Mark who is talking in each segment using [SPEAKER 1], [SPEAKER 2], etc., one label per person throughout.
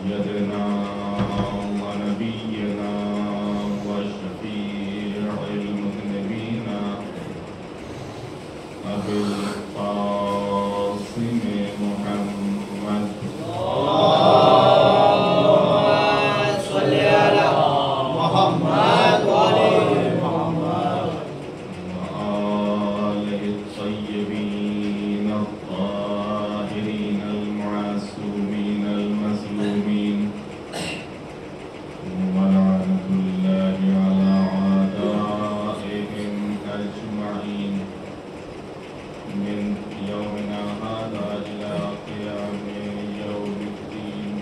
[SPEAKER 1] سيدنا ونبينا وشفيع المذنبين أبي القاسم محمد
[SPEAKER 2] صل على محمد وآل محمد
[SPEAKER 1] وآله الطيبين الطاهرين المعصومين المظلومين ولعنة الله على أعدائهم أجمعين من يومنا هذا إلى قيام يوم الدين.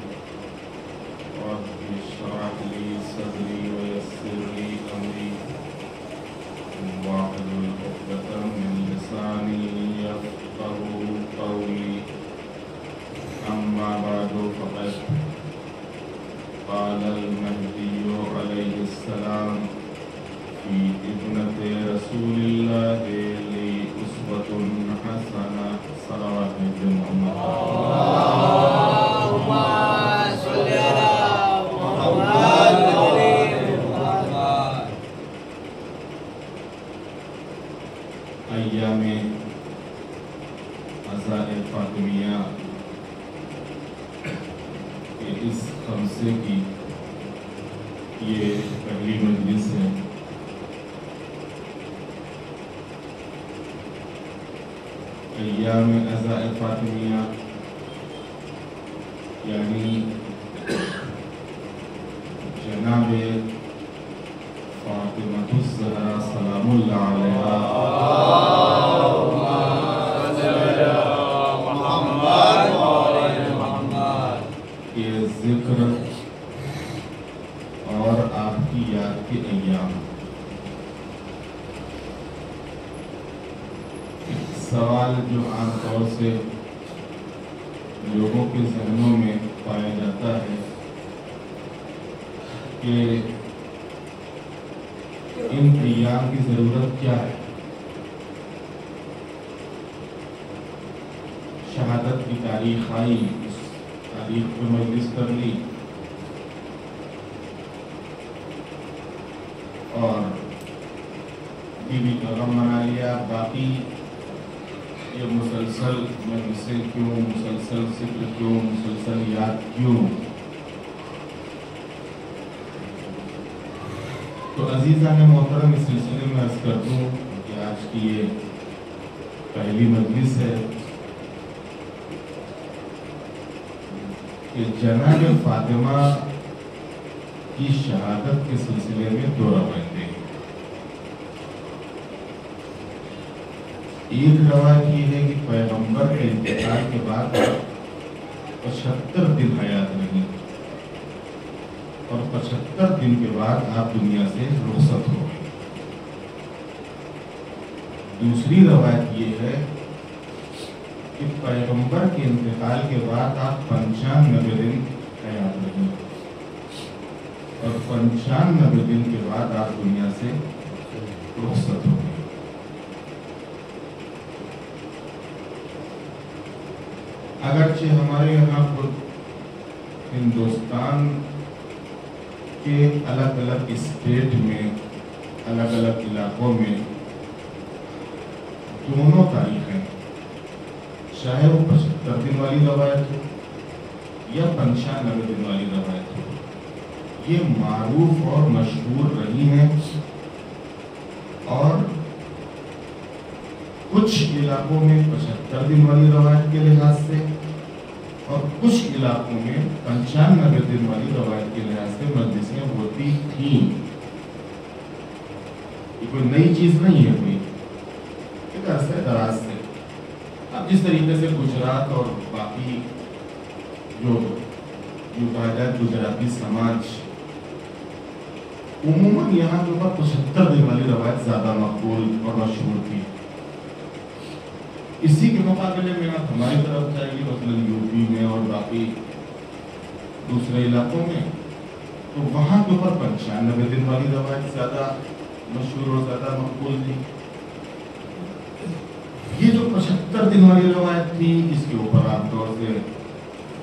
[SPEAKER 1] رب اشرح لي صدري ويسر لي أمري واحلل عقدة من لساني يفقهوا قولي. أما بعد فقد قال المهدي عليه السلام في ابنة رسول الله لي أسوة حسنة صلوات محمد.
[SPEAKER 2] اللهم صل على محمد وآل محمد.
[SPEAKER 1] ایام عزائے فاطمیہ کے اس خمسے کی یہ پہلی مجلس ہے. ایام عزائے فاطمیہ یعنی جناب فاطمہ الزہرا سلام اللہ علیہا کے ذکر اور آپ کی یاد کے ایام. سوال جو عام طور سے لوگوں کے ذہنوں میں پایا جاتا ہے کہ ان ایام کی ضرورت کیا ہے. شہادت کی تاریخ آئی، اس تاریخ پہ مجلس کر لی اور بیوی کا غم منا لیا. باقی یہ مسلسل مجلسیں کیوں، مسلسل ذکر کیوں، مسلسل یاد کیوں؟ تو عزیزان محترم، اس سلسلے میں عرض کر دوں کہ آج کی یہ پہلی مجلس ہے کہ جناب فاطمہ کی شہادت کے سلسلے میں دو روایتیں ہیں. ایک روایت یہ ہے کہ پیغمبر کے انتقال کے بعد 75 دن حیات رہی اور 75 دن کے بعد آپ دنیا سے رخصت ہو گئے. دوسری روایت یہ ہے کہ پیغمبر کے انتقال کے بعد آپ 95 دن حیات رہی اور 95 دن کے بعد آپ دنیا سے رخصت ہو گئے. اگرچہ ہمارے یہاں خود ہندوستان کے الگ الگ اسٹیٹ میں، الگ الگ علاقوں میں دونوں تاریخیں، چاہے وہ 75 دن والی روایت ہو یا 95 دن والی روایت ہو، یہ معروف اور مشہور رہی ہیں. اور کچھ علاقوں میں 75 دن والی روایت کے لحاظ سے اور کچھ علاقوں میں 95 دن والی روایت کے لحاظ سے مجلسیں ہوتی تھیں. یہ کوئی نئی چیز نہیں ہے، کوئی ایک عرصہ دراز سے. اب جس طریقے سے گجرات اور باقی جو کہا جائے گجراتی سماج، عموماً یہاں کے اوپر 75 دن والی روایت زیادہ مقبول اور مشہور تھی. اسی کے مقابلے میں آپ ہماری طرف جائے گی، مثلا یو پی میں اور باقی دوسرے علاقوں میں، تو وہاں کے اوپر 95 دن والی روایت زیادہ مشہور اور زیادہ مقبول تھی. یہ جو 75 دن والی روایت تھی، اس کے اوپر عام طور سے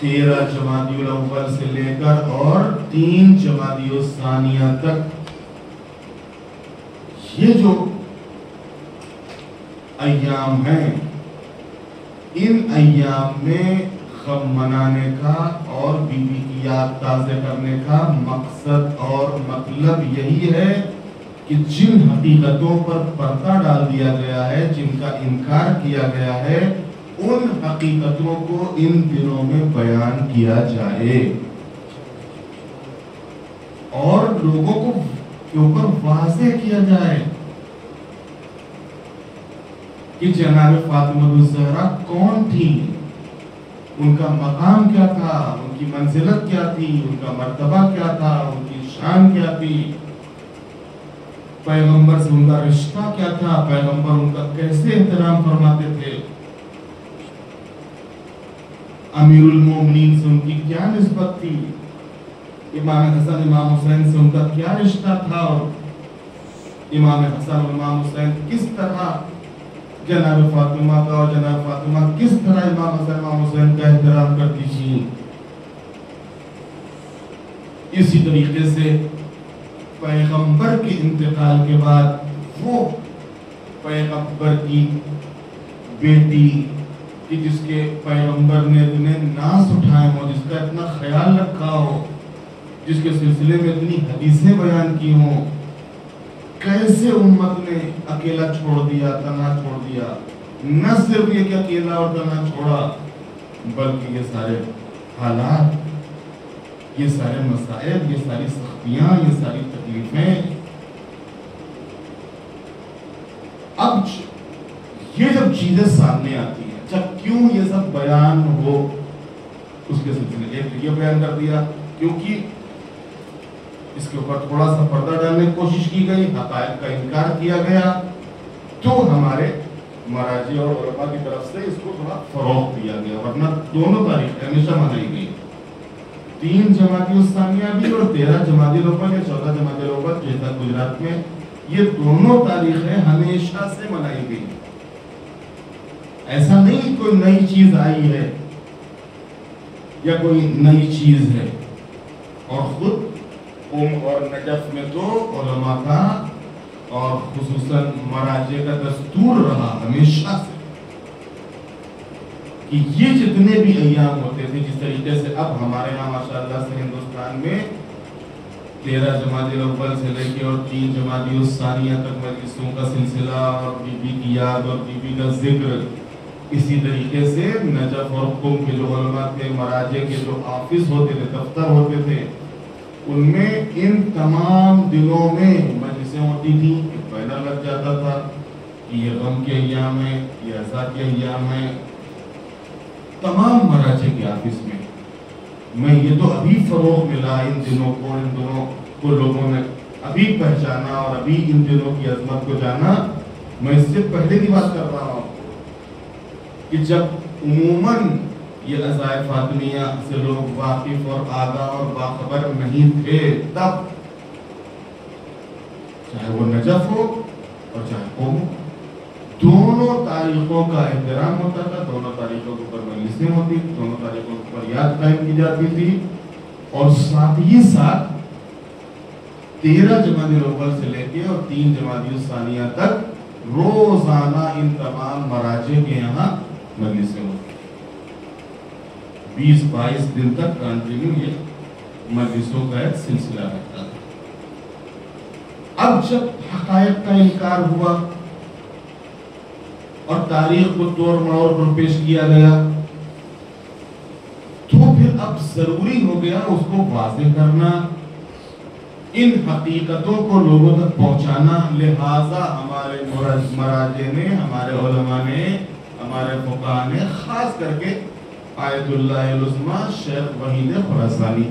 [SPEAKER 1] 13 جمادی الاول سے لے کر اور 3 جمادی الثانیہ تک یہ جو ایام ہیں، ان ایام میں غم منانے کا اور بیوی کی یاد تازہ کرنے کا مقصد اور مطلب یہی ہے کہ جن حقیقتوں پر پردہ ڈال دیا گیا ہے، جن کا انکار کیا گیا ہے، ان حقیقتوں کو ان دنوں میں بیان کیا جائے اور لوگوں کو کے اوپر واضح کیا جائے کہ جناب فاطمہ الزہرا کون تھی، ان کا مقام کیا تھا، ان کی منزلت کیا تھی، ان کا مرتبہ کیا تھا، ان کی شان کیا تھی، پیغمبر سے ان کا رشتہ کیا تھا، پیغمبر ان کا کیسے احترام فرماتے تھے، امیر المومنین سے ان کی کیا نسبت تھی، امام حسن امام حسین سے ان کا کیا رشتہ تھا، اور امام حسن اور امام حسین کس طرح جناب فاطمہ کا اور جناب فاطمہ کس طرح امام حسن امام حسین کا احترام کرتی تھی۔ اسی طریقے سے پیغمبر کے انتقال کے بعد وہ پیغمبر کی بیٹی کہ جس کے پیغمبر نے اتنے ناز اٹھائے ہوں، جس کا اتنا خیال رکھا ہو، جس کے سلسلے میں اتنی حدیثیں بیان کی ہوں، کیسے امت نے اکیلا چھوڑ دیا، تنہا چھوڑ دیا۔ نہ صرف یہ کہ اکیلا اور تنہا چھوڑا، بلکہ یہ سارے حالات، یہ سارے مسائل، یہ ساری سختیاں، یہ ساری تکلیفیں، اب یہ جب چیزیں سامنے آتی ہیں، جب کیوں یہ سب بیان ہو، اس کے سلسلے ایک یہ بیان کر دیا کیونکہ اس کے اوپر تھوڑا سا پردہ ڈالنے کی کوشش کی گئی، حقائق کا انکار کیا گیا، تو ہمارے مراجع اور علماء کی طرف سے اس کو تھوڑا فروغ دیا گیا، ورنہ دونوں تاریخیں ہمیشہ منائی گئی، 3 جمادی الثانیہ بھی اور 13 جمادی الاول یا 14 جمادی الاول جیسا گجرات میں، یہ دونوں تاریخیں ہمیشہ سے منائی گئی۔ ایسا نہیں کوئی نئی چیز آئی ہے یا کوئی نئی چیز ہے، اور خود اور نجف میں تو علماء کا اور خصوصاً مراجع کا دستور رہا ہمیشہ سے کہ یہ جتنے بھی ایام ہوتے تھے، جس طریقے سے اب ہمارے یہاں ماشاءاللہ سے ہندوستان میں 13 جمادی الاول سے لے کے اور 3 جمادی الثانیہ تک مجلسوں کا سلسلہ اور بی بی کی یاد اور بی بی کا ذکر، اسی طریقے سے نجف اور قم کے جو علماء تھے، مراجع کے جو آفس ہوتے تھے، دفتر ہوتے تھے، ان میں ان تمام دنوں میں مجلسیں ہوتی تھی، ایک بینر لگ جاتا تھا کہ یہ غم کے ایام ہیں، یہ عزا کے ایام ہیں، تمام مراجع کے آفس میں یہ تو ابھی فروغ ملا ان دنوں کو لوگوں نے ابھی پہچانا اور ابھی ان دنوں کی عظمت کو جانا۔ میں اس سے پہلے کی بات کر رہا ہوں کہ جب عموماً یہ عزائے فاطمیہ سے لوگ واقف اور آگاہ اور باخبر نہیں تھے، تب چاہے وہ نجف ہو اور چاہے قوم ہو، دونوں تاریخوں کا احترام ہوتا تھا، دونوں تاریخوں کے اوپر مجلسیں ہوتی، دونوں تاریخوں کے اوپر یاد قائم کی جاتی تھی، اور ساتھ ہی ساتھ 13 جمادی الاول سے لے کے اور 3 جمادی الثانیہ تک روزانہ ان تمام مراجع کے یہاں مجلسیں ہوتی، 20-22 دن تک کنٹینیو یہ مجلسوں کا ایک سلسلہ رہتا تھا۔ اب جب حقائق کا انکار ہوا اور تاریخ کو توڑ مروڑ پر پیش کیا گیا، تو پھر اب ضروری ہو گیا اس کو واضح کرنا، ان حقیقتوں کو لوگوں تک پہنچانا۔ لہٰذا ہمارے مراجع نے، ہمارے علماء نے، ہمارے فقہاء نے خاص کر کے آیت اللہ العظمیٰ شیخ وحید خراسانی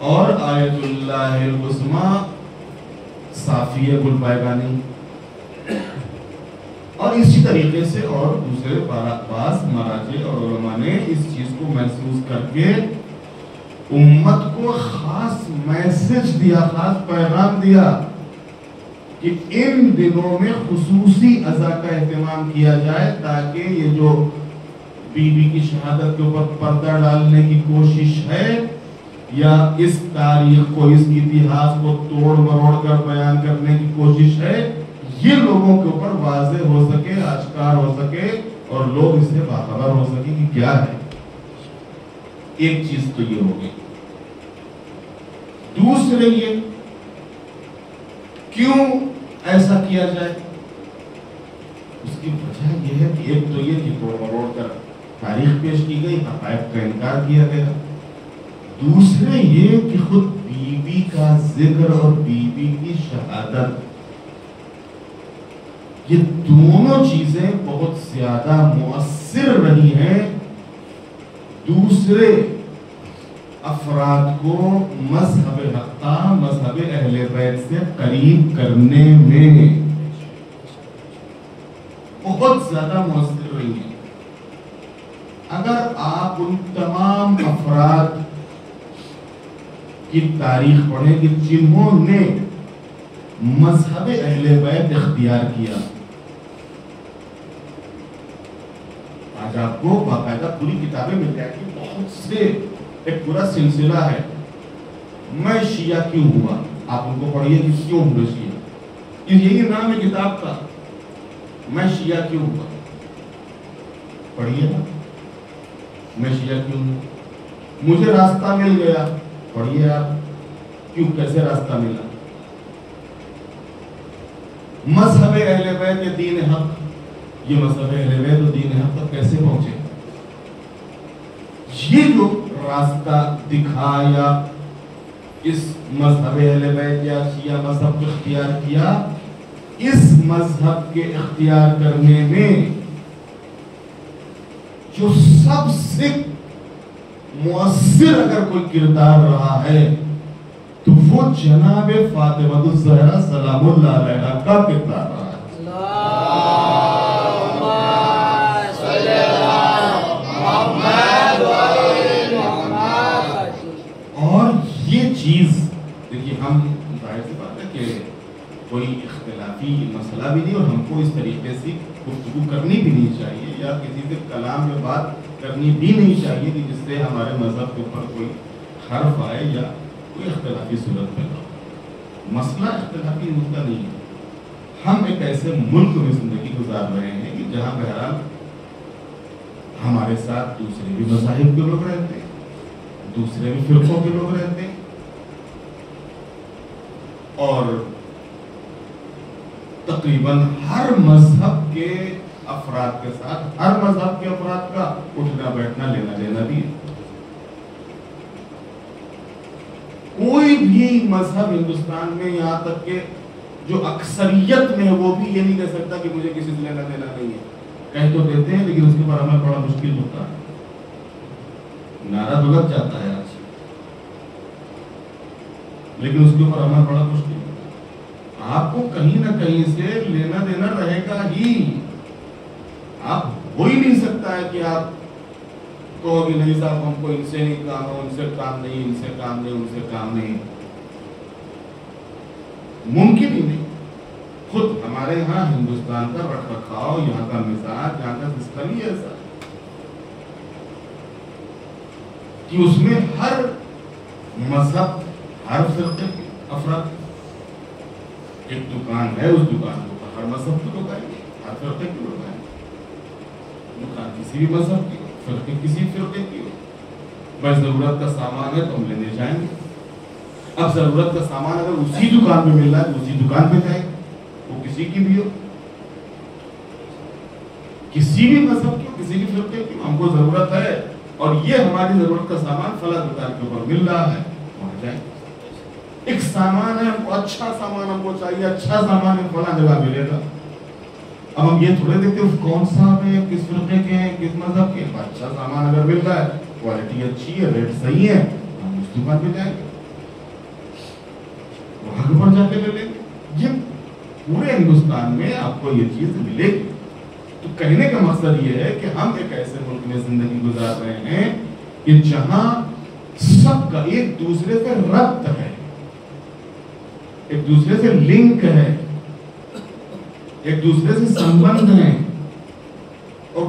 [SPEAKER 1] اور آیت اللہ العظمیٰ صافیہ گلبائگانی اور اسی طریقے سے اور دوسرے بعض مراجع اور علماء نے اس چیز کو محسوس کر کے امت کو خاص میسج دیا، خاص پیغام دیا کہ ان دنوں میں خصوصی عزا کا اہتمام کیا جائے، تاکہ یہ جو بیوی کی شہادت کے اوپر پردہ ڈالنے کی کوشش ہے یا اس تاریخ کو اس اتہاس کو توڑ مروڑ کر بیان کرنے کی کوشش ہے، یہ لوگوں کے اوپر واضح ہو سکے، آشکار ہو سکے اور لوگ اس سے باخبر ہو سکے کہ کیا ہے۔ ایک چیز تو یہ ہوگی۔ دوسرے یہ کیوں ایسا کیا جائے، اس کی وجہ یہ ہے کہ ایک تو یہ کہ توڑ مروڑ کر تاریخ پیش کی گئی، حقائق کا انکار کیا گیا۔ دوسرے یہ کہ خود بیوی کا ذکر اور بیوی کی شہادت، یہ دونوں چیزیں بہت زیادہ مؤثر رہی ہیں دوسرے افراد کو مذہب حقہ، مذہب اہل بیت سے قریب کرنے میں بہت زیادہ مؤثر رہی ہیں۔ اگر آپ ان تمام افراد کی تاریخ پڑھیں کہ جنہوں نے مذہب اہل بیت اختیار کیا، آج آپ کو باقاعدہ پوری کتابیں مل جائیں گی، بہت سے ایک پورا سلسلہ ہے میں شیعہ کیوں ہوا، آپ ان کو پڑھیے کہ کیوں ہوئے شیعہ، یہی نام ہے کتاب کا، میں شیعہ کیوں ہوا، پڑھیے نا، میں شیعہ کیوں ہوں، مجھے راستہ مل گیا، پڑھیے آپ کیوں، کیسے راستہ ملا، مذہب اہل بیت یا دین حق، یہ مذہب اہل بیت اور دین حق تک کیسے پہنچے، یہ جو راستہ دکھایا اس مذہب اہل بیت یا شیعہ مذہب کو اختیار کیا، اس مذہب کے اختیار کرنے میں جو سب سے مؤثر اگر کوئی کردار رہا ہے تو وہ جناب فاطمہ الزہرا سلام اللہ علیہا کا کردار رہا ہے۔
[SPEAKER 2] اللہم صلی علی محمد و آل محمد۔
[SPEAKER 1] اور یہ چیز دیکھیے، ہم ظاہر سی بات ہے کہ کوئی اختلافی مسئلہ بھی نہیں اور ہم کو اس طریقے سے گفتگو کرنی بھی نہیں چاہیے یا کسی سے کلام میں بات کرنی بھی نہیں چاہیے کہ جس سے ہمارے مذہب کے اوپر کوئی حرف آئے یا کوئی اختلافی صورت پیدا ہو۔ مسئلہ اختلافی مسئلہ نہیں ہے، ہم ایک ایسے ملک میں زندگی گزار رہے ہیں کہ جہاں بہرحال ہمارے ساتھ دوسرے بھی مذاہب کے لوگ رہتے ہیں، دوسرے بھی فرقوں کے لوگ رہتے ہیں، اور تقریباً ہر مذہب کے افراد کے ساتھ، ہر مذہب کے افراد کا اٹھنا بیٹھنا لینا دینا بھی ہے۔ کوئی بھی مذہب ہندوستان میں، یہاں تک کہ جو اکثریت میں ہے، وہ بھی یہ نہیں کہہ سکتا کہ مجھے کسی سے لینا دینا نہیں ہے، کہہ تو دیتے ہیں لیکن اس کے اوپر عمل بڑا مشکل ہوتا ہے، نعرہ تو لگ جاتا ہے آج، لیکن اس کے اوپر عمل بڑا مشکل ہوتا ہے۔ آپ کو کہیں نہ کہیں سے لینا دینا رہے گا ہی، آپ ہو ہی نہیں سکتا ہے کہ آپ کہو کہ نہیں صاحب ہم کو ان سے نہیں کام ہو، ان سے کام نہیں، ان سے کام نہیں، ان سے کام نہیں، ممکن ہی نہیں۔ خود ہمارے یہاں ہندوستان کا رکھ رکھاؤ، یہاں کا مزاج، یہاں کا سسٹم ہی ایسا کہ اس میں ہر مذہب، ہر فرقے کے افراد، ایک دکان ہے، اس دکان کو ہر مذہب کے لوگ آئیں گے، ہر فرقے کے لوگ آئیں گے، دکان کسی بھی مذہب کی ہو، فرقے کسی فرقے کی ہو، بس ضرورت کا سامان ہے تو ہم لینے جائیں گے۔ اب ضرورت کا سامان اگر اسی دکان پہ مل رہا ہے تو اسی دکان پہ جائیں گے، وہ کسی کی بھی ہو، کسی بھی مذہب کی ہو، کسی بھی فرقے کی ہو، ہم کو ضرورت ہے اور یہ ہماری ضرورت کا سامان فلاں دکان کے اوپر مل رہا ہے، وہاں جائیں۔ ایک سامان ہے، ہم کو اچھا سامان ہم کو چاہیے، اچھا سامان ہے فلاں جگہ ملے گا۔ اب ہم یہ تھوڑے دیکھتے ہیں کون سا ہے، کس فرقے کے ہیں، کس مذہب کے، اچھا سامان اگر مل رہا ہے، کوالٹی اچھی ہے، ریٹ صحیح ہے، ہم اس دکان پہ جائیں گے، وہاں کے پر جا کے لے لیں گے۔ یہ پورے ہندوستان میں آپ کو یہ چیز ملے گی۔ تو کہنے کا مقصد یہ ہے کہ ہم ایک ایسے ملک میں زندگی گزار رہے ہیں کہ جہاں سب کا ایک دوسرے سے ربط ہے، ایک دوسرے سے لنک ہے، ایک دوسرے سے سمبند ہیں، اور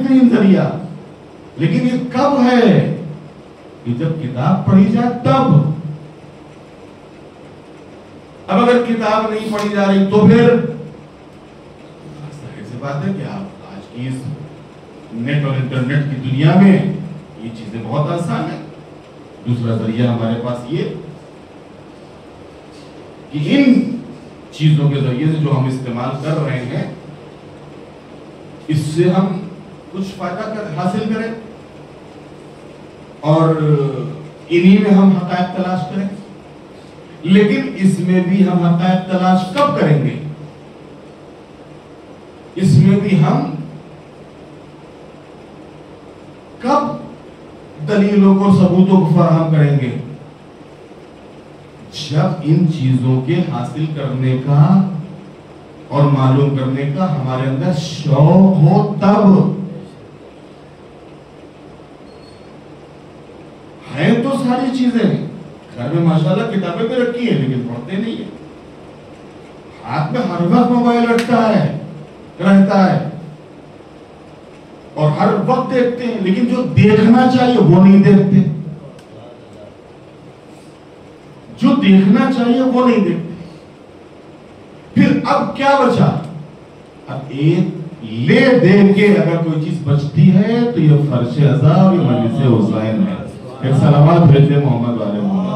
[SPEAKER 1] بہترین ذریعہ، لیکن یہ کب ہے کہ جب کتاب پڑھی جائے تب۔ اب اگر کتاب نہیں پڑھی جا رہی تو پھر ظاہر سی بات ہے کہ آپ آج کی اس نیٹ اور انٹرنیٹ کی دنیا میں یہ چیزیں بہت آسان ہیں۔ دوسرا ذریعہ ہمارے پاس یہ کہ ان چیزوں کے ذریعے سے جو ہم استعمال کر رہے ہیں اس سے ہم کچھ فائدہ حاصل کریں اور انہی میں ہم حقائق تلاش کریں، لیکن اس میں بھی ہم حقائق تلاش کب کریں گے؟ اس میں بھی ہم کب دلیلوں کو ثبوتوں کو فراہم کریں گے؟ جب ان چیزوں کے حاصل کرنے کا اور معلوم کرنے کا ہمارے اندر شوق ہو تب۔ ہیں تو ساری چیزیں گھر میں ماشاءاللہ کتابیں بھی رکھی ہیں لیکن پڑھتے نہیں ہیں، ہاتھ میں ہر وقت موبائل رہتا ہے اور ہر وقت دیکھتے ہیں، لیکن جو دیکھنا چاہیے وہ نہیں دیکھتے، جو دیکھنا چاہیے وہ نہیں دیکھتے۔ پھر اب کیا بچا؟ اب ایک لے دے کے اگر کوئی چیز بچتی ہے تو یہ فرش ازا اور یہ مجلس حسین ہے۔ ایک سلامات بھیجے محمد والے محمد۔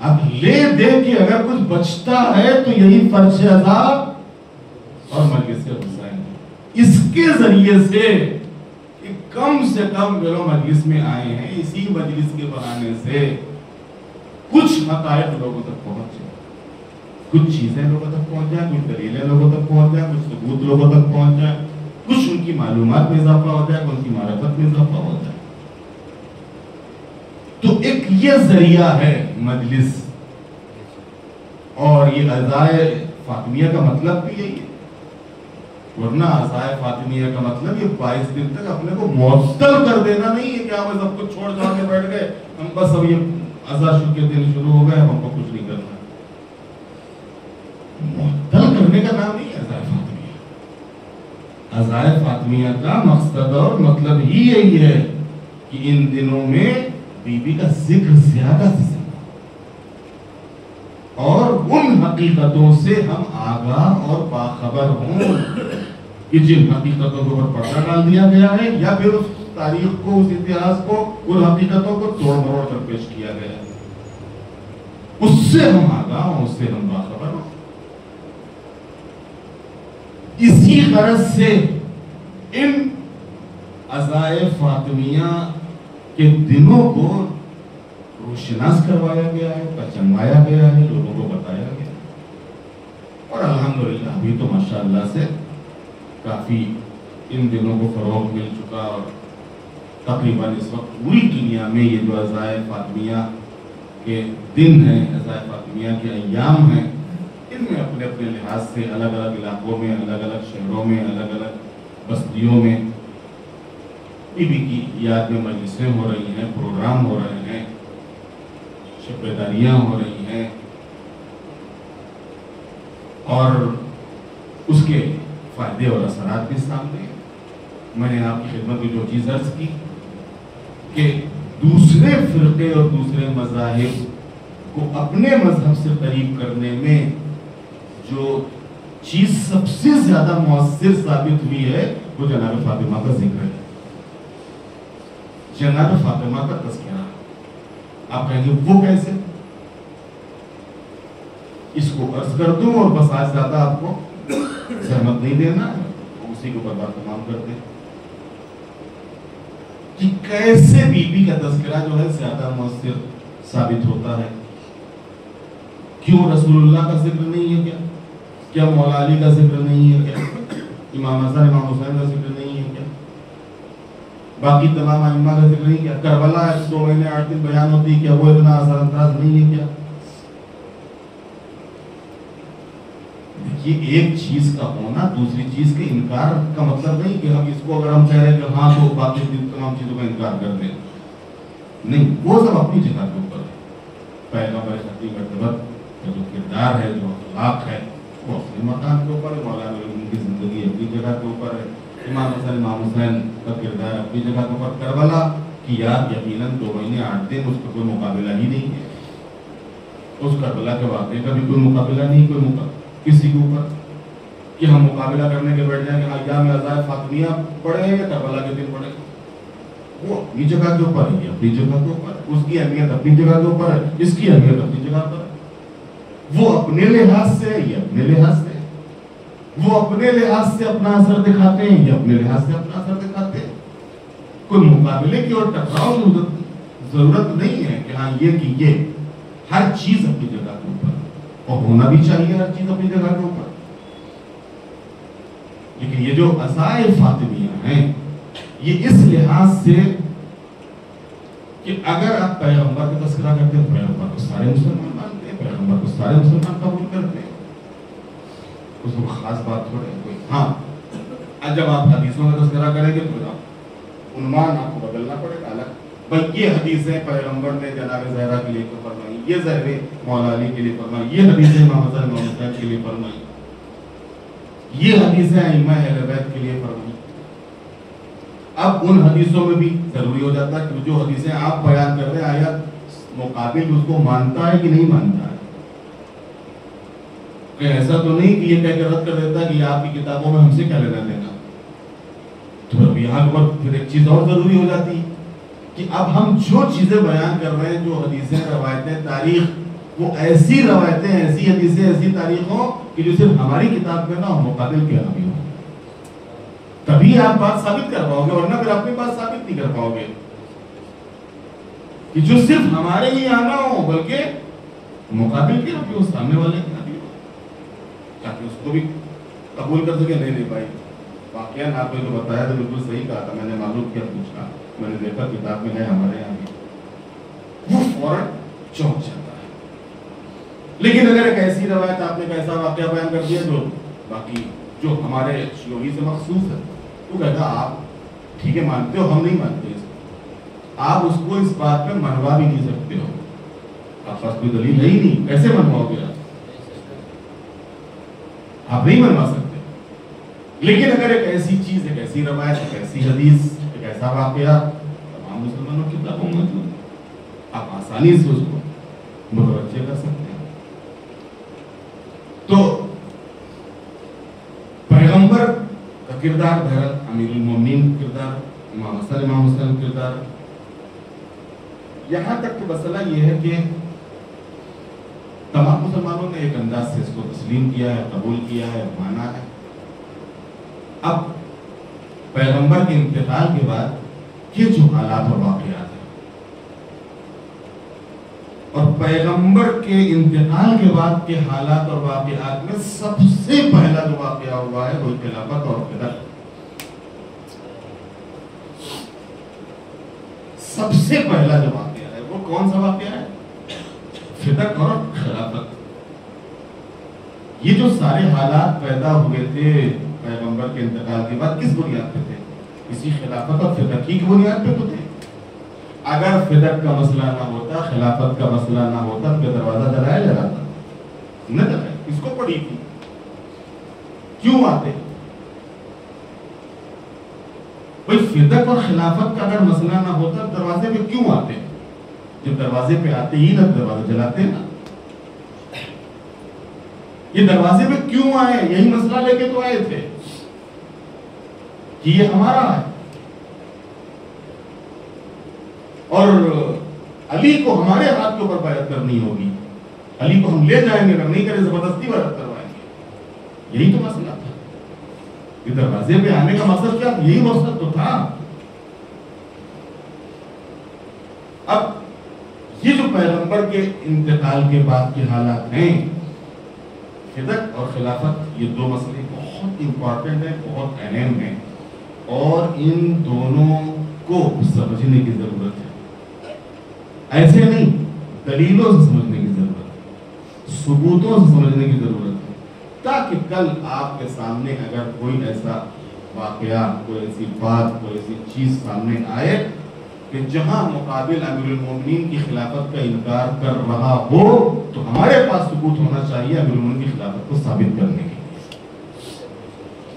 [SPEAKER 1] اب لے دے کے اگر کچھ بچتا ہے تو یہی فرش ازا اور مجلس حسین ہے۔ اس کے ذریعے سے کم سے کم لوگ مجلس میں آئے ہیں، اسی مجلس کے بہانے سے کچھ حقائق لوگوں تک پہنچ جائے، کچھ چیزیں لوگوں تک پہنچ جائیں، کچھ دلیلیں لوگوں تک پہنچ جائیں، کچھ ثبوت لوگوں تک پہنچ جائے، کچھ ان کی معلومات میں اضافہ ہو جائے، ان کی معرفت میں اضافہ ہو جائے۔ تو ایک یہ ذریعہ ہے مجلس، اور یہ عزائے فاطمیہ کا مطلب بھی یہی ہے، ورنہ عزائے فاطمیہ کا مطلب یہ 22 دن تک اپنے کو معطل کر دینا نہیں ہے کہ ہم سب کچھ چھوڑ چھاڑ کے بیٹھ گئے، ہم بس اب یہ عزا شروع کے دن شروع ہو گئے، ہم کو کچھ نہیں کرنا۔ معطل کرنے کا نام نہیں ہے عزائے فاطمیہ۔ عزائے فاطمیہ کا مقصد اور مطلب ہی یہی ہے کہ ان دنوں میں بی بی کا ذکر زیادہ سے زیادہ اور ان حقیقتوں سے ہم آگاہ اور باخبر ہوں کہ جن حقیقتوں کے اوپر پردہ ڈال دیا گیا ہے، یا پھر اس تاریخ کو، اس اتہاس کو، ان حقیقتوں کو توڑ مروڑ کر پیش کیا گیا ہے، اس سے ہم آگاہ ہوں، اس سے ہم باخبر ہوں۔ اسی غرض سے ان عزائے فاطمیہ کے دنوں کو روشناس کروایا گیا ہے، پہچنوایا گیا ہے، لوگوں کو بتایا گیا ہے، اور الحمدللہ ابھی تو ماشاءاللہ سے کافی ان دنوں کو فروغ مل چکا، اور تقریباً اس وقت پوری دنیا میں یہ جو عزائے فاطمیہ کے دن ہیں، عزائے فاطمیہ کے ایام ہیں، ان میں اپنے اپنے لحاظ سے الگ الگ علاقوں میں، الگ الگ شہروں میں، الگ الگ بستیوں میں بی بی کی یاد میں مجلسیں ہو رہی ہیں، پروگرام ہو رہے ہیں، شب بیداریاں ہو رہی ہیں، اور اس کے فائدے اور اثرات بھی سامنے ہیں۔ میں نے آپ کی خدمت میں جو چیز عرض کی کہ دوسرے فرقے اور دوسرے مذاہب کو اپنے مذہب سے قریب کرنے میں جو چیز سب سے زیادہ مؤثر ثابت ہوئی ہے وہ جناب فاطمہ کا ذکر ہے، جناب فاطمہ کا تذکرہ۔ آپ کہیں گے وہ کیسے؟ اس کو عرض کر دوں اور بس آج زیادہ آپ کو زحمت نہیں دینا ہے، اسی کو بات تمام کرتے ہیں کہ کیسے بی بی کا تذکرہ جو ہے زیادہ مؤثر ثابت ہوتا ہے۔ کیوں رسول اللہ کا ذکر نہیں ہے؟ کیا مولا علی کا ذکر نہیں ہے؟ کیا امام حسن امام حسین کا ذکر نہیں ہے؟ کیا باقی تمام ائمہ کا ذکر نہیں؟ کیا کربلا 2 مہینے 8 دن بیان ہوتی ہے، کیا وہ اتنا اثر انداز نہیں ہے؟ کیا یہ ایک چیز کا ہونا دوسری چیز کے انکار کا مطلب نہیں کہ ہم اس کو اگر ہم کہہ رہے ہیں کہ ہاں تو باقی تمام چیزوں کا انکار کر دیں، نہیں، وہ سب اپنی جگہ کے اوپر ہے۔ پیغمبر ختم مرتبت کا جو کردار ہے، جو اخلاق ہے، وہ اپنے مقام کے اوپر ہے، مولانا علی کی زندگی اپنی جگہ کے اوپر ہے، امام حسین کا کردار اپنی جگہ کے اوپر، کربلا کی یاد یقیناً 2 مہینے 8 دن اس کا کوئی مقابلہ ہی نہیں ہے، اس کربلا کے واقعے کا بھی کوئی مقابلہ نہیں، کسی کے اوپر کہ ہم مقابلہ کرنے کے بیٹھ جائیں کہ ایام عزائے فاطمیہ پڑھیں یا کربلا کے دن پڑھیں. وہ اپنی جگہ کے اوپر ہے، اپنی جگہ کے اوپر ہے، اس کی اہمیت اپنی جگہ کے اوپر ہے، اس کی اہمیت اپنی جگہ پر ہے. وہ اپنے لحاظ سے، یہ اپنے لحاظ سے، وہ اپنے لحاظ سے اپنا اثر دکھاتے ہیں، یہ اپنے لحاظ سے اپنا اثر دکھاتے ہیں. کوئی مقابلے کی اور ٹکراؤ کی ضرورت نہیں ہے کہ ہاں یہ کہ یہ. ہر چیز اپنی جگہ کے اوپر اور ہونا بھی چاہیے، ہر چیز اپنی جگہ کے اوپر. لیکن یہ جو عزائے فاطمیہ ہیں، یہ اس لحاظ سے کہ اگر آپ پیغمبر کا تذکرہ کرتے ہیں، پیغمبر کو سارے مسلمان مانتے ہیں، پیغمبر کو سارے مسلمان قبول کرتے ہیں، اس کو خاص بات تھوڑے کوئی. ہاں جب آپ حدیثوں کا تذکرہ کریں گے تو عنوان آپ کو بدلنا پڑے گا الگ. بلکہ یہ حدیثیں پیغمبر نے جناب زہرا کے لیے فرمائی، یہ زہرے مولا علی کے لیے فرمائی، یہ حدیثیں امام حسن امام حسین کے لیے فرمائی، یہ حدیثیں ائمہ اہل بیت کے لیے فرمائی. اب ان حدیثوں میں بھی ضروری ہو جاتا ہے کہ جو حدیثیں آپ بیان کر رہے ہیں آیا مقابل اس کو مانتا ہے کہ نہیں مانتا ہے. کہ ایسا تو نہیں کہ یہ کہہ کے رد کر دیتا کہ یہ آپ کی کتابوں میں ہم سے کیا لینا دینا. تو اب یہاں پر پھر ایک چیز اور ضروری ہو جاتی ہے کہ اب ہم جو چیزیں بیان کر رہے ہیں، جو حدیثیں، روایتیں، تاریخ، وہ ایسی روایتیں، ایسی حدیثیں، ایسی تاریخ ہوں کہ جو صرف ہماری کتاب میں نہ ہو، مقابل کے یہاں بھی ہو. تبھی آپ بات ثابت کر پاؤ گے، ورنہ پھر اپنی بات ثابت نہیں کر پاؤ گے. کہ جو صرف ہمارے ہی آنا ہو بلکہ مقابل کے بھی ہو، سامنے والے کے بھی ہو، تاکہ اس کو بھی قبول کر سکے. نہیں بھائی، واقعہ آپ نے جو بتایا تو بالکل صحیح کہا تھا، میں نے معلوم کیا پوچھا، میں نے دیکھا کتاب میں ہے ہمارے یہاں بھی، وہ فوراً چونک جاتا ہے. لیکن اگر ایک ایسی روایت آپ نے ایک ایسا واقعہ بیان کر دیا جو باقی جو ہمارے شیوعی سے مخصوص ہے، تو کہتا آپ ٹھیک ہے مانتے ہو، ہم نہیں مانتے اس کو. آپ اس کو اس بات پہ منوا بھی نہیں سکتے ہو، آپ پاس کوئی دلیل ہے ہی نہیں، کیسے منواؤ گے آپ نہیں منوا سکتے. لیکن اگر ایک ایسی چیز، ایک ایسی روایت، ایک ایسی حدیث، ایک ایسا واقعہ تمام مسلمانوں کی کتابوں میں موجود ہے، آپ آسانی سے اس کو متوجہ کر سکتے ہیں. تو پیغمبر کا کردار، بہرحال امیر المومنین کا کردار، امام حسین کا کردار، یہاں تک کہ مسئلہ یہ ہے کہ تمام مسلمانوں نے ایک انداز سے اس کو تسلیم کیا ہے، قبول کیا ہے، مانا ہے. اب پیغمبر کے انتقال کے بعد یہ جو حالات اور واقعات ہیں، اور پیغمبر کے انتقال کے بعد کے حالات اور واقعات میں سب سے پہلا جو واقعہ ہوا ہے وہ خلافت اور فدق. سب سے پہلا جو واقعہ ہے وہ کون سا واقعہ ہے؟ فدق اور خلافت. یہ جو سارے حالات پیدا ہوئے تھے پیغمبر کے انتقال کے بعد، کس بنیاد پہ تھے؟ اسی خلافت اور فدق کی بنیاد پہ تو تھے. اگر فدق کا مسئلہ نہ ہوتا، خلافت کا مسئلہ نہ ہوتا تو دروازہ جلایا جا رہا تھا نہ جلایا. اس کو پڑھی تھی، کیوں آتے؟ بھائی فدق اور خلافت کا اگر مسئلہ نہ ہوتا دروازے پہ کیوں آتے؟ جب دروازے پہ آتے ہی نہ دروازہ جلاتے نا. یہ دروازے پہ کیوں آئے؟ یہی مسئلہ لے کے تو آئے تھے کہ یہ ہمارا ہے اور علی کو ہمارے ہاتھ کے اوپر بیعت کرنی ہوگی، علی کو ہم لے جائیں گے، اگر نہیں کرے زبردستی بیعت کروائیں گے. یہی تو مسئلہ تھا. یہ دروازے پہ آنے کا مقصد کیا؟ یہی مقصد تو تھا. اب یہ جو پیغمبر کے انتقال کے بعد کے حالات ہیں، فدق اور خلافت، یہ دو مسئلے بہت امپورٹنٹ ہیں، بہت اہم ہیں، اور ان دونوں کو سمجھنے کی ضرورت ہے. ایسے نہیں، دلیلوں سے سمجھنے کی ضرورت ہے، ثبوتوں سے سمجھنے کی ضرورت ہے، تاکہ کل آپ کے سامنے اگر کوئی ایسا واقعہ، کوئی ایسی بات، کوئی ایسی چیز سامنے آئے کہ جہاں مقابل امیر المومنین کی خلافت کا انکار کر رہا ہو تو ہمارے پاس ثبوت ہونا چاہیے امیر المومنین کی خلافت کو ثابت کرنے کے لیے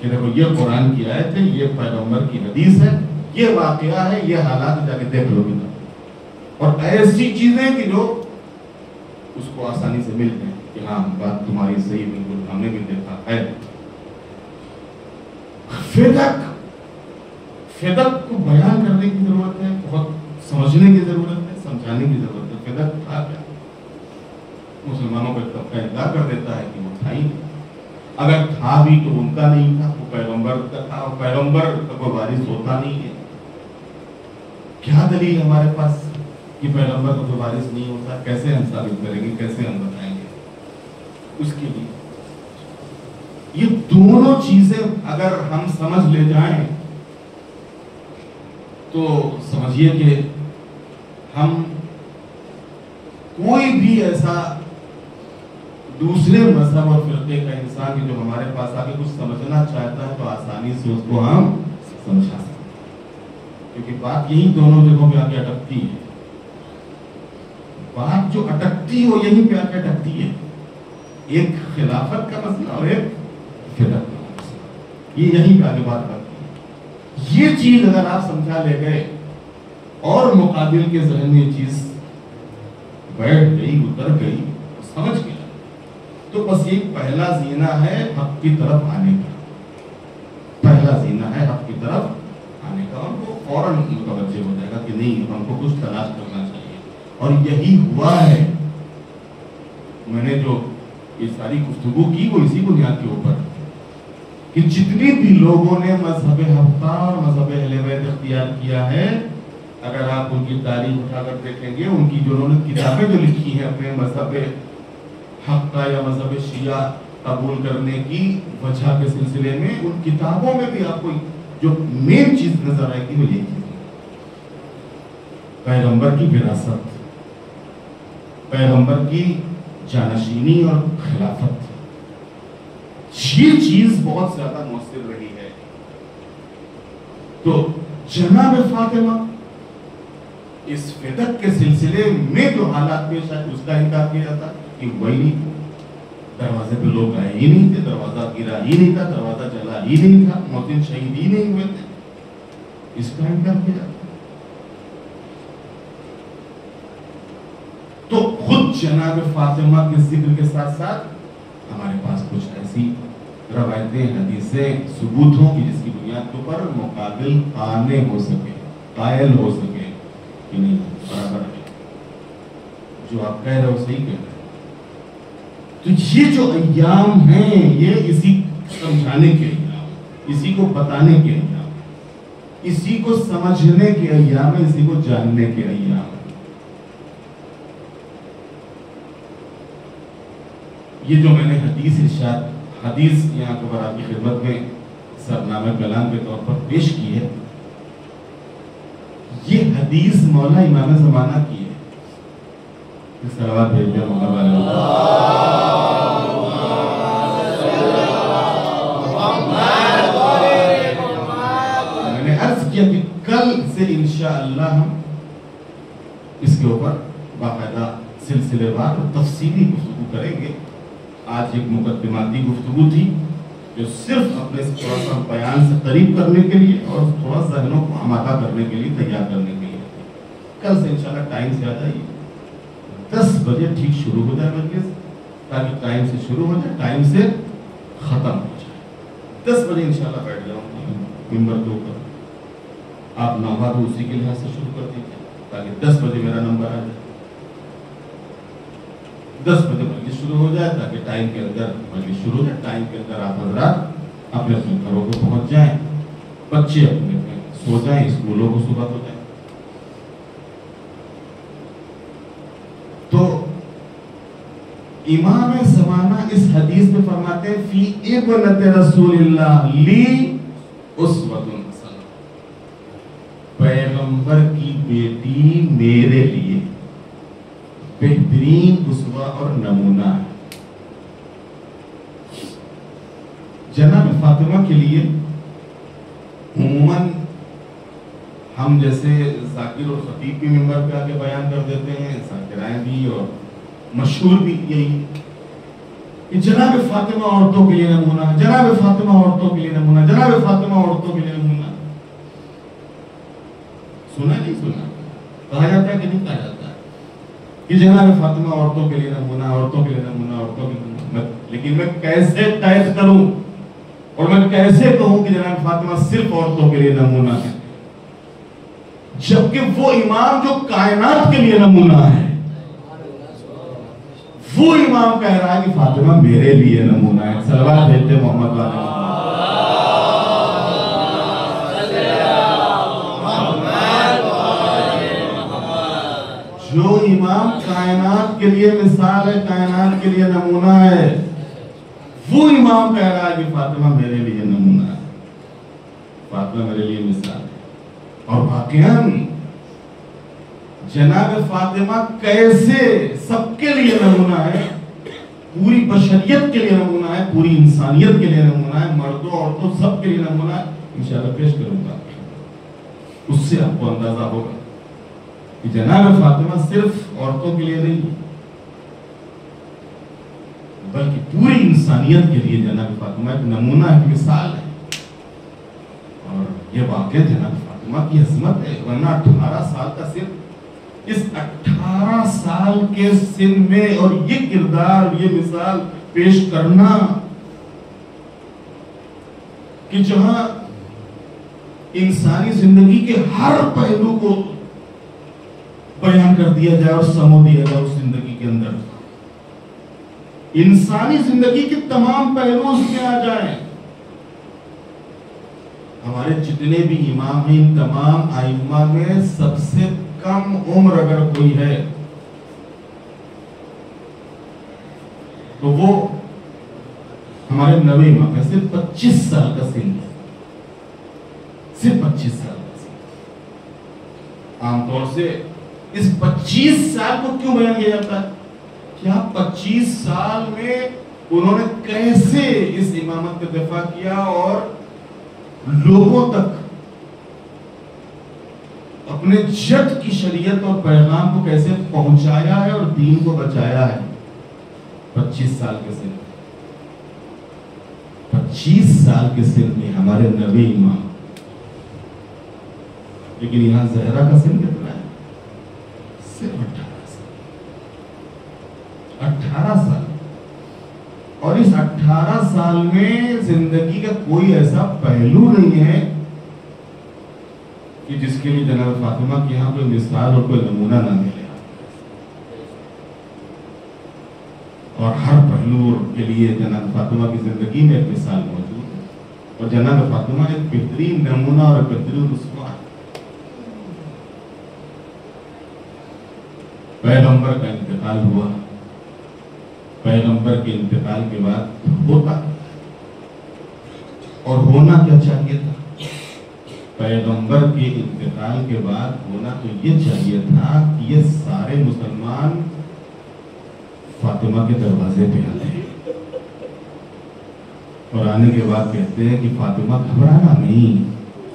[SPEAKER 1] کہ دیکھو یہ قرآن کی آیت ہے، یہ پیغمبر کی حدیث ہے، یہ واقعہ ہے، یہ حالات جا کے دیکھ لو گے. اور ایسی چیزیں کہ جو اس کو آسانی سے مل جائیں کہ ہاں بات تمہاری صحیح، بالکل ہم نے بھی دیکھا ہے. فدق کو بیان کرنے کی ضرورت ہے، بہت سمجھنے کی ضرورت ہے، سمجھانے کی ضرورت ہے. فدق تھا کیا؟ مسلمانوں کا طبقہ انکار کر دیتا ہے کہ وہ تھا ہی نہیں. اگر تھا بھی تو ان کا نہیں تھا، وہ پیغمبر کا تھا، اور پیغمبر کا کوئی وارث ہوتا نہیں ہے. کیا دلیل ہمارے پاس کہ پیغمبر کا کوئی وارث نہیں ہوتا؟ کیسے ہم ثابت کریں گے، کیسے ہم بتائیں گے؟ اس کے لیے یہ دونوں چیزیں اگر ہم سمجھ لے جائیں تو سمجھیے کہ ہم کوئی بھی ایسا دوسرے مذہب اور فرقے کا انسان جو ہمارے پاس آ کے کچھ سمجھنا چاہتا ہے تو آسانی سے اس کو ہم سمجھا سکتے ہیں. کیونکہ بات یہی دونوں جگہوں پہ آ کے اٹکتی ہے. بات جو اٹکتی ہو یہیں پہ آ کے اٹکتی ہے. ایک خلافت کا مسئلہ اور ایک فدق کا مسئلہ، یہ یہیں پہ آگے بات کرتی ہے. یہ چیز اگر آپ سمجھا لے گئے اور مقابل کے ذہن میں یہ چیز بیٹھ گئی، اتر گئی، سمجھ گیا، تو بس یہ پہلا زینہ ہے حق کی طرف آنے کا. پہلا زینہ ہے حق کی طرف آنے کا. ان کو فوراً متوجہ ہو جائے گا کہ نہیں، ہم کو کچھ تلاش کرنا چاہیے. اور یہی ہوا ہے. میں نے جو یہ ساری گفتگو کی وہ اسی بنیاد کے اوپر کہ جتنی بھی لوگوں نے مذہب ہفتہ اور مذہب اہل بیت اختیار کیا ہے، اگر آپ ان کی تاریخ اٹھا کر دیکھیں گے، ان کی جو انہوں نے کتابیں جو لکھی ہیں اپنے مذہب ہفتہ یا مذہب شیعہ قبول کرنے کی وجہ کے سلسلے میں، ان کتابوں میں بھی آپ کو جو مین چیز نظر آئے گی وہ یہی چیز ہے: پیغمبر کی وراثت، پیغمبر کی جانشینی اور خلافت. یہ چیز بہت زیادہ مؤثر رہی ہے. تو جناب فاطمہ اس فدق کے سلسلے میں جو حالات پیش آئے اس کا انکار کیا جاتا کہ وہی نہیں، دروازے پہ لوگ آئے ہی نہیں تھے، دروازہ گرا ہی نہیں تھا، دروازہ جلا ہی نہیں تھا، محسن شہید ہی نہیں ہوئے تھے، اس کا انکار کیا جاتا. تو خود جناب فاطمہ کے ذکر کے ساتھ ساتھ ہمارے پاس کچھ ایسی روایتیں، حدیثیں، ثبوت ہوں کہ جس کی بنیاد کے اوپر مقابل قانع ہو سکے، قائل ہو سکے کہ نہیں برابر ہے، جو آپ کہہ رہے ہو صحیح کہہ رہے ہیں. تو یہ جو ایام ہیں یہ اسی سمجھانے کے ایام، اسی کو بتانے کے ایام، اسی کو سمجھنے کے ایام، اسی کو جاننے کے ایام. یہ جو میں نے حدیث یہاں پر آپ کی خدمت میں سرنامہ کلام کے طور پر پیش کی ہے، یہ حدیث مولا امام زمانہ کی ہے. صلوات بھیج دیا مولا والے. میں نے عرض کیا کہ کل سے انشاءاللہ ہم اس کے اوپر باقاعدہ سلسلے وار تفصیلی گفتگو کریں گے. آج ایک مقدماتی گفتگو تھی جو صرف اپنے تھوڑا سا بیان سے قریب کرنے کے لیے اور تھوڑا ذہنوں کو آمادہ کرنے کے لیے، تیار کرنے کے لیے. کل سے انشاءاللہ ٹائم سے آ جائیے، 10 بجے ٹھیک شروع ہو جائے مجلس، تاکہ ٹائم سے شروع ہو جائے، ٹائم سے ختم ہو جائے. 10 بجے انشاءاللہ بیٹھ جاؤں ممبر کے اوپر. آپ نمبر تو اسی کے لحاظ سے شروع کر دیجیے تاکہ 10 بجے میرا نمبر آ جائے. 10 بجے مجلس شروع ہو جائے تاکہ ٹائم کے اندر مجلس شروع ہو جائے. ٹائم کے اندر آپ حضرات اپنے اپنے گھروں کو پہنچ جائیں، بچے اپنے سو جائیں، اسکولوں کو صبح ہو جائیں. تو امام زمانہ اس حدیث میں فرماتے ہیں فی ابنت رسول اللہ لی اسوۃ حسنہ، پیغمبر کی بیٹی میرے لیے بہترین اسوہ اور نمونہ ہے. جناب فاطمہ کے لیے عموماً ہم جیسے ذاکر اور خطیب بھی ممبر پہ آ کے بیان کر دیتے ہیں، ذاکرائیں بھی اور مشہور بھی یہی کہ جناب فاطمہ عورتوں کے لیے نمونہ، جناب فاطمہ عورتوں کے لیے نمونہ، جناب فاطمہ عورتوں کے لیے نمونہ. سنا نہیں سنا؟ کہا جاتا ہے کہ نہیں کہا جاتا ہے کہ جناب فاطمہ عورتوں کے لیے نمونہ، عورتوں کے لیے نمونہ، عورتوں کے لیے نمونہ. لیکن میں کیسے قید کروں اور میں کیسے کہوں کہ جناب فاطمہ صرف عورتوں کے لیے نمونہ ہے، جبکہ وہ امام جو کائنات کے لیے نمونہ ہے، وہ امام کہہ رہا ہے کہ فاطمہ میرے لیے نمونہ ہے. صلوات بھیجتے محمد علیہ. جو امام کائنات کے لیے مثال ہے، کائنات کے لیے نمونہ ہے، وہ امام کہہ رہا ہے کہ فاطمہ میرے لیے نمونہ ہے، فاطمہ میرے لیے مثال ہے. اور واقعاً جناب فاطمہ کیسے سب کے لیے نمونہ ہے، پوری بشریت کے لیے نمونہ ہے، پوری انسانیت کے لیے نمونہ ہے، مردوں عورتوں سب کے لیے نمونہ ہے. انشاءاللہ پیش کروں گا، اس سے آپ کو اندازہ ہوگا کہ جناب فاطمہ صرف عورتوں کے لیے نہیں بلکہ پوری انسانیت کے لیے جناب فاطمہ ایک نمونہ، ایک مثال ہے. اور یہ واقعہ جناب فاطمہ کی عظمت ہے. ورنہ 18 سال کا صرف اس 18 سال کے سن میں اور یہ کردار، یہ مثال پیش کرنا کہ جہاں انسانی زندگی کے ہر پہلو کو بیان کر دیا جائے اور سمو دیا جائے، اس زندگی کے اندر انسانی زندگی کے تمام پہلو اس میں آ جائیں. ہمارے جتنے بھی امام ہیں، ان تمام ائمہ میں سب سے کم عمر اگر کوئی ہے تو وہ ہمارے نویں امام ہے. صرف 25 سال کا سن ہے، صرف 25 سال کا سن. عام طور سے اس 25 سال کو کیوں بیان کیا جاتا ہے؟ کیا 25 سال میں انہوں نے کیسے اس امامت کا دفاع کیا اور لوگوں تک اپنے جد کی شریعت اور پیغام کو کیسے پہنچایا ہے اور دین کو بچایا ہے. 25 سال کے سن، 25 سال کے سن میں ہمارے نبی امام. لیکن یہاں زہرا کا سن کتنا ہے؟ صرف 18 سال. 18 سال. اور اس 18 سال میں زندگی کا کوئی ایسا پہلو نہیں ہے کہ جس کے لیے جناب فاطمہ کے یہاں کوئی مثال اور کوئی نمونہ نہ ملے. اور ہر پہلو کے لیے جناب فاطمہ کی زندگی میں ایک مثال موجود ہے. اور جناب فاطمہ ایک بہترین نمونہ اور ایک بہترین رسوا ہے. پیغمبر کا انتقال ہوا. پیغمبر کے انتقال کے بعد ہوتا اور ہونا کیا چاہیے تھا؟ پیغمبر کے انتقال کے بعد ہونا تو یہ چاہیے تھا کہ یہ سارے مسلمان فاطمہ کے دروازے پہ آتے ہیں اور آنے کے بعد کہتے ہیں کہ فاطمہ گھبرانا نہیں،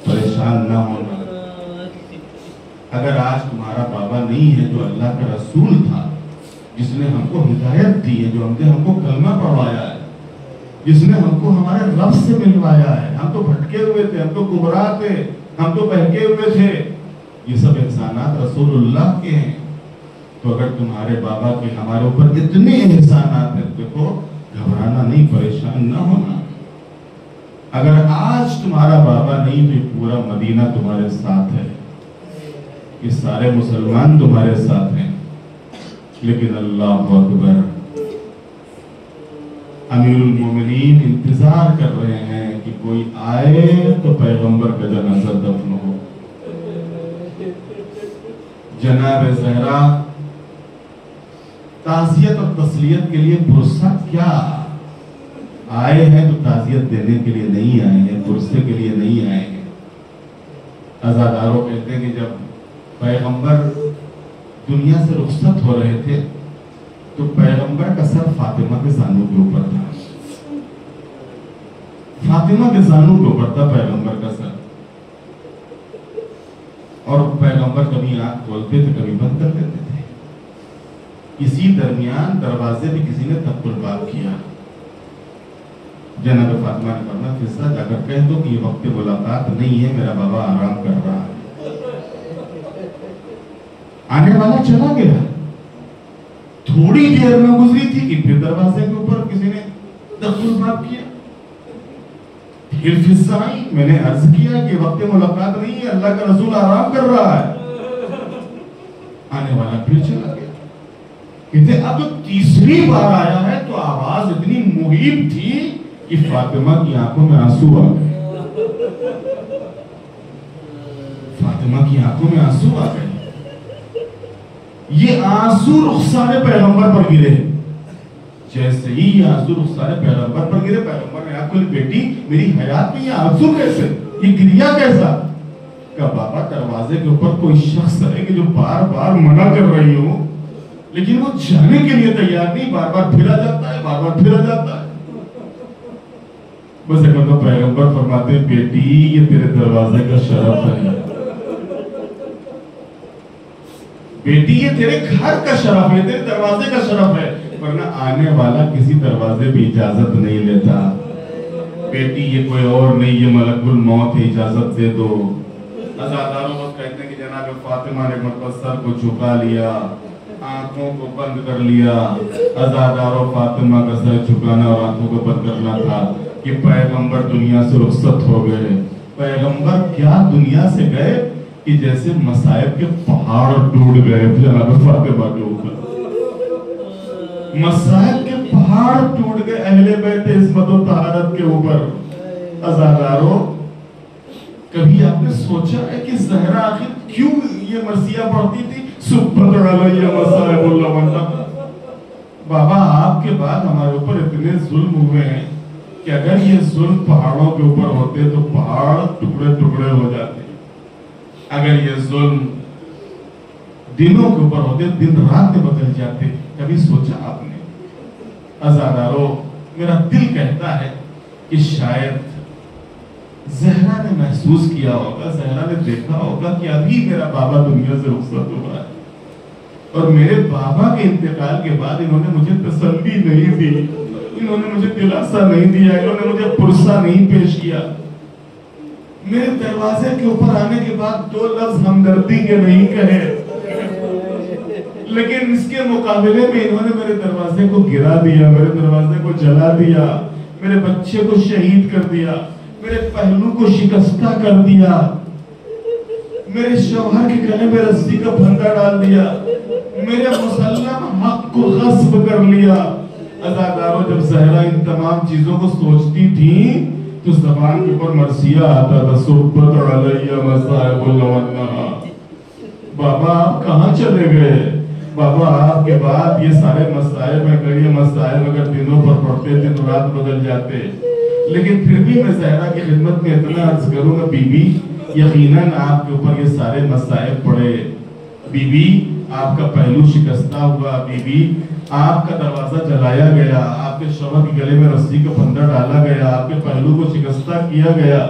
[SPEAKER 1] پریشان نہ ہونا. اگر آج تمہارا بابا نہیں ہے جو اللہ کا رسول تھا، جس نے ہم کو ہدایت دی ہے، جو ہم کو کلمہ پڑھوایا ہے، جس نے ہم کو ہمارے رب سے ملوایا ہے، ہم تو بھٹکے ہوئے تھے، ہم تو گمراہ تھے، ہم تو بہکے ہوئے تھے، یہ سب احسانات رسول اللہ کے ہیں. تو اگر تمہارے بابا کے ہمارے اوپر اتنے احسانات ہیں، دیکھو گھبرانا نہیں، پریشان نہ ہونا. اگر آج تمہارا بابا نہیں تو یہ پورا مدینہ تمہارے ساتھ ہے، یہ سارے مسلمان تمہارے ساتھ ہیں. لیکن اللہ اکبر، امیر المومنین انتظار کر رہے ہیں کہ کوئی آئے تو پیغمبر کا جنازہ دفن ہو. جناب زہرا تعزیت اور تسلیت کے لیے پرسہ کیا آئے ہیں، تو تعزیت دینے کے لیے نہیں آئے ہیں، پرسے کے لیے نہیں آئے ہیں. عزاداروں کہتے ہیں کہ جب پیغمبر دنیا سے رخصت ہو رہے تھے تو پیغمبر کا سر فاطمہ کے زانوں کے اوپر تھا. فاطمہ کے زانوں کے اوپر تھا پیغمبر کا سر. اور پیغمبر کبھی آنکھ کھولتے تھے کبھی بند کر دیتے تھے. اسی درمیان دروازے پہ کسی نے تھپڑ بات کیا. جناب فاطمہ نے فرمایا فضہ جا کر کہہ دو کہ یہ وقت ملاقات نہیں ہے, میرا بابا آرام کر رہا ہے. آنے والا چلا گیا. تھوڑی دیر میں گزری تھی کہ پھر دروازے کے اوپر کسی نے تھپڑ بات کیا. پھر فضہ آئی, میں نے عرض کیا کہ وقت ملاقات نہیں ہے, اللہ کا رسول آرام کر رہا ہے. آنے والا پھر چلا گیا. کہتے اب تیسری بار آیا ہے تو آواز اتنی مہیب تھی کہ فاطمہ کی آنکھوں میں آنسو آ گئے. فاطمہ کی آنکھوں میں آنسو آ گئے. یہ آنسو رخسار پیغمبر پر گرے. جیسے ہی یہ آنسو رخسار پیغمبر پر گرے, پیغمبر نے آنکھ کھولی, بیٹی میری حیات میں یہ آنسو کیسے, یہ گریا کیسا؟ کہا بابا دروازے کے اوپر کوئی شخص ہے کہ جو بار بار منع کر رہی ہو لیکن وہ جانے کے لیے تیار نہیں, بار بار پھرا جاتا ہے, بار بار پھرا جاتا ہے. بس ایک مرتبہ پیغمبر فرماتے ہیں بیٹی یہ تیرے دروازے کا شرف ہے, بیٹی یہ تیرے گھر کا شرف ہے, تیرے دروازے کا شرف ہے, ورنہ آنے والا کسی دروازے پہ اجازت نہیں لیتا. بیٹی یہ کوئی اور نہیں, یہ ملک الموت ہے, اجازت دے دو. عزاداروں بس کہتے ہیں کہ جناب فاطمہ نے مرتبہ سر کو جھکا لیا, آنکھوں کو بند کر لیا. عزاداروں فاطمہ کا سر جھکانا اور آنکھوں کو بند کرنا تھا کہ پیغمبر دنیا سے رخصت ہو گئے. پیغمبر کیا دنیا سے گئے کہ جیسے مصائب کے پہاڑ ٹوٹ گئے جناب فاطمہ کے اوپر. مصائب کے پہاڑ ٹوٹ گئے اہل بیت عصمت و طہارت کے اوپر. عزاداروں کبھی آپ نے سوچا ہے کہ زہرا آخر کیوں یہ مرثیہ پڑھتی تھی سبحت علیہ مصائب اللہ. بابا آپ کے بعد ہمارے اوپر اتنے ظلم ہوئے ہیں کہ اگر یہ ظلم پہاڑوں کے اوپر ہوتے تو پہاڑ ٹکڑے ٹکڑے ہو جاتے. اگر یہ ظلم دنوں کے اوپر ہوتے دن رات میں بدل جاتے. کبھی سوچا آپ نے؟ عزاداروں میرا دل کہتا ہے کہ شاید زہرا نے محسوس کیا ہوگا, زہرا نے دیکھا ہوگا کہ ابھی میرا بابا دنیا سے رخصت ہوا ہے اور میرے بابا کے انتقال کے بعد انہوں نے مجھے تسلی نہیں دی, انہوں نے مجھے دلاسا نہیں دیا, انہوں نے مجھے پرسہ نہیں پیش کیا. میرے دروازے کے اوپر آنے کے بعد دو لفظ ہمدردی کے نہیں کہے, لیکن اس کے مقابلے میں انہوں نے میرے دروازے کو گرا دیا, میرے دروازے کو جلا دیا, میرے بچے کو شہید کر دیا, میرے پہلو کو شکستہ کر دیا, میرے شوہر کے گلے میں رسی کا پھندا ڈال دیا, میرے مسلم حق کو غصب کر لیا. عزاداروں جب زہرا ان تمام چیزوں کو سوچتی تھی تو زبان کے اوپر مرثیہ آتا تھا سبحت علیہ مصائب اللہ. بابا آپ کہاں چلے گئے؟ بابا آپ کے بعد یہ سارے مسائب ہیں, اگر یہ مسائب اگر دنوں پر پڑھتے تھے تو رات بدل جاتے. لیکن پھر بھی میں زہرا کی خدمت میں اتنا عرض کروں گا بی بی یقیناً آپ کے اوپر یہ سارے مسائب پڑے. بی بی آپ کا پہلو شکستہ ہوا, بی بی آپ کا دروازہ جلایا گیا, آپ کے شوہر کے گلے میں رسی کا پھندا ڈالا گیا, آپ کے پہلو کو شکستہ کیا گیا,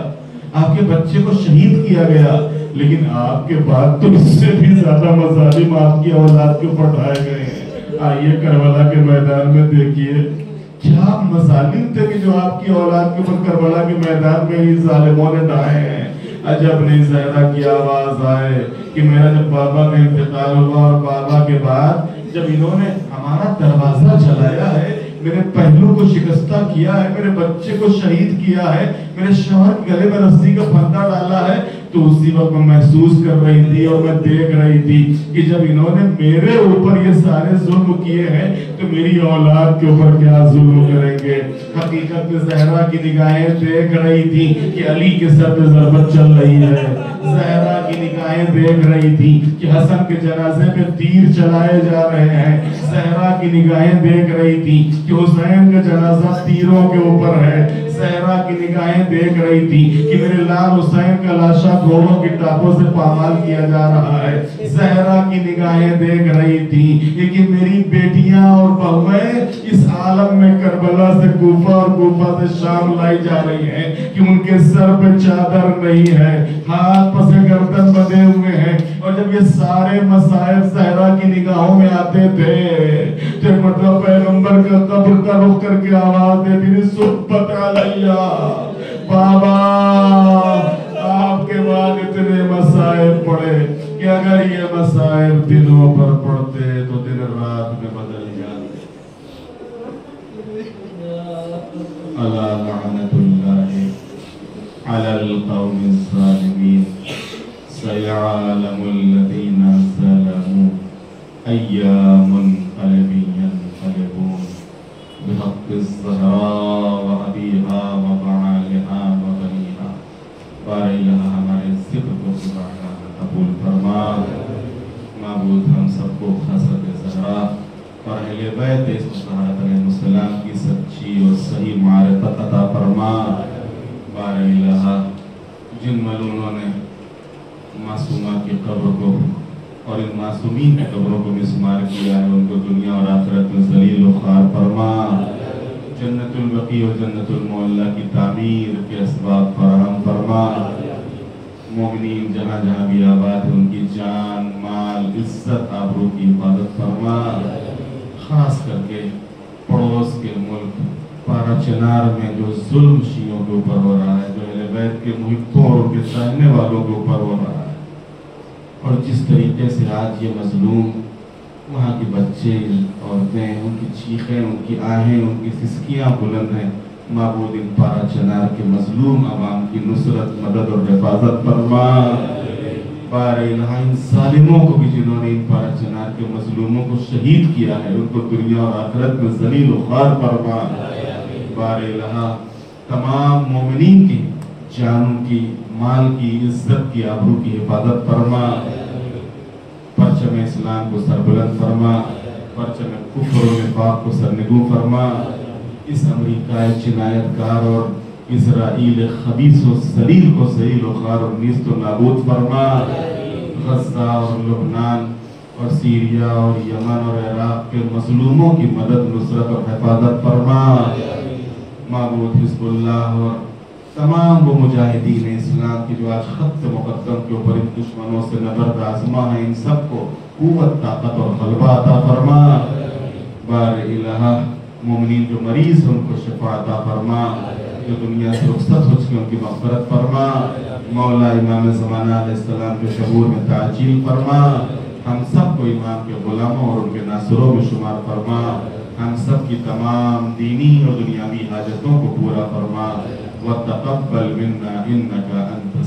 [SPEAKER 1] آپ کے بچے کو شہید کیا گیا, لیکن آپ کے بعد تو اس سے بھی زیادہ مظالم آپ کی اولاد کو پڑھائے گئے ہیں. آئیے کربلا کے میدان میں دیکھیے کیا مظالم تھے کہ جو آپ کی اولاد کے اوپر کربلا کے میدان میں ہی ظالموں نے ڈھائے ہیں. عجب نہیں زہرا کی آواز آئے کہ میرا جب بابا کا انتقال ہوا اور بابا کے بعد جب انہوں نے ہمارا دروازہ جلایا ہے, میرے پہلو کو شکستہ کیا ہے, میرے بچے کو شہید کیا ہے, میرے شوہر کے گلے میں رسی کا پھندا ڈالا ہے, تو اسی وقت میں محسوس کر رہی تھی اور میں دیکھ رہی تھی کہ جب انہوں نے میرے اوپر یہ سارے ظلم کیے ہیں تو میری اولاد کے اوپر کیا ظلم کریں گے. حقیقت میں زہرا کی نگاہیں دیکھ رہی تھی کہ علی کے سر پہ ضربت چل رہی ہے. زہرا کی نگاہیں دیکھ رہی تھی کہ حسن کے جنازے پہ تیر چلائے جا رہے ہیں. زہرا کی نگاہیں دیکھ رہی تھی کہ حسین کا جنازہ تیروں کے اوپر ہے. زہرا کی نگاہیں دیکھ رہی تھی کہ میرے لال حسین کا لاشا گھوڑوں کی ٹاپوں سے پامال کیا جا رہا ہے. زہرا کی نگاہیں دیکھ رہی تھی کہ میری بیٹیاں اور بہویں اس عالم میں کربلا سے کوفہ اور کوفہ سے شام لائی جا رہی ہیں کہ ان کے سر پہ چادر نہیں ہے، ہاتھ پسے گردن بندھے ہوئے ہیں، اور جب یہ سارے مسائل صحرا کی نگاہوں میں آتے تھے تو مطلب پیغمبر کا قبر کا رخ کر کے آواز دیتی تھی صحبت علیہ، بابا آپ کے بعد اتنے مسائل پڑے کہ اگر یہ مسائل دلوں پر پڑتے تو دن رات میں بدل جاتے۔ الا لعنت اللہ علی القوم الظالمین سیعلم الذین ظلموا ای منقلب ینقلبون بحق الزہراء و ابیہا و بعالہا و بنیہا۔ بارے الہ ہمارے ذکر کو سبحانہ قبول فرما، معبود ہم سب کو حضرت زہرا اور اہل بیت مطہرات علیہ السلام کی سچی اور صحیح معرفت عطا فرما۔ بارے الہ جن ملونوں نے معصومہ کی قبر کو اور ان معصومین کی قبروں کو مسمار کیا ہے ان کو دنیا اور آخرت میں ذلیل و خوار فرما، جنت البقیع و جنت المعلی کی تعمیر کے اسباب فراہم فرما۔ مومنین جہاں جہاں بھی آباد ہیں ان کی جان، مال، عزت، آبرو کی حفاظت فرما۔ خاص کر کے پڑوس کے ملک پارا چنار میں جو ظلم شیعوں کے اوپر ہو رہا ہے، جو اہل بیت کے محبوں اور ان کے چاہنے والوں کے اوپر ہو رہا ہے، اور جس طریقے سے آج یہ مظلوم وہاں کے بچے، عورتیں، ان کی چیخیں، ان کی آہیں، ان کی سسکیاں بلند ہیں، معبود ان پارا چنار کے مظلوم عوام کی نصرت، مدد اور حفاظت فرما۔ بارے الہ ان ظالموں کو بھی جنہوں نے ان پارا چنار کے مظلوموں کو شہید کیا ہے ان کو دنیا اور آخرت میں ذلیل و خوار فرما۔ بارے الہ تمام مومنین کی جانوں کی، مال کی، عزت کی، آبرو کی حفاظت فرما۔ پرچم اسلام کو سربلند فرما، پرچم کفر و نفاق کو سرنگوں فرما۔ اس امریکہ جنایت کار اور اسرائیل خبیث و ذلیل کو ذلیل و خوار اور نیست و نابود فرما۔ غزہ اور لبنان اور سیریا اور یمن اور عراق کے مظلوموں کی مدد، نصرت اور حفاظت فرما۔ معبود حزب اللہ اور تمام وہ مجاہدین اسلام کی جو آج خط مقدم کے اوپر ان دشمنوں سے نبرد آزما ہیں، ان سب کو قوت، طاقت اور غلبہ عطا فرما۔ بارے الہ مومنین جو مریض ہیں ان کو شفا عطا فرما، جو دنیا سے رخصت ہو چکے ان کی مغفرت فرما۔ مولا امام زمانہ علیہ السلام کے شعور میں تعجیل فرما۔ ہم سب کو امام کے غلاموں اور ان کے ناصروں میں شمار فرما۔ ہم سب کی تمام دینی اور دنیاوی حاجتوں کو پورا فرما۔ وَتَقَبَّلْ مِنَّا إِنَّكَ أَنْتَ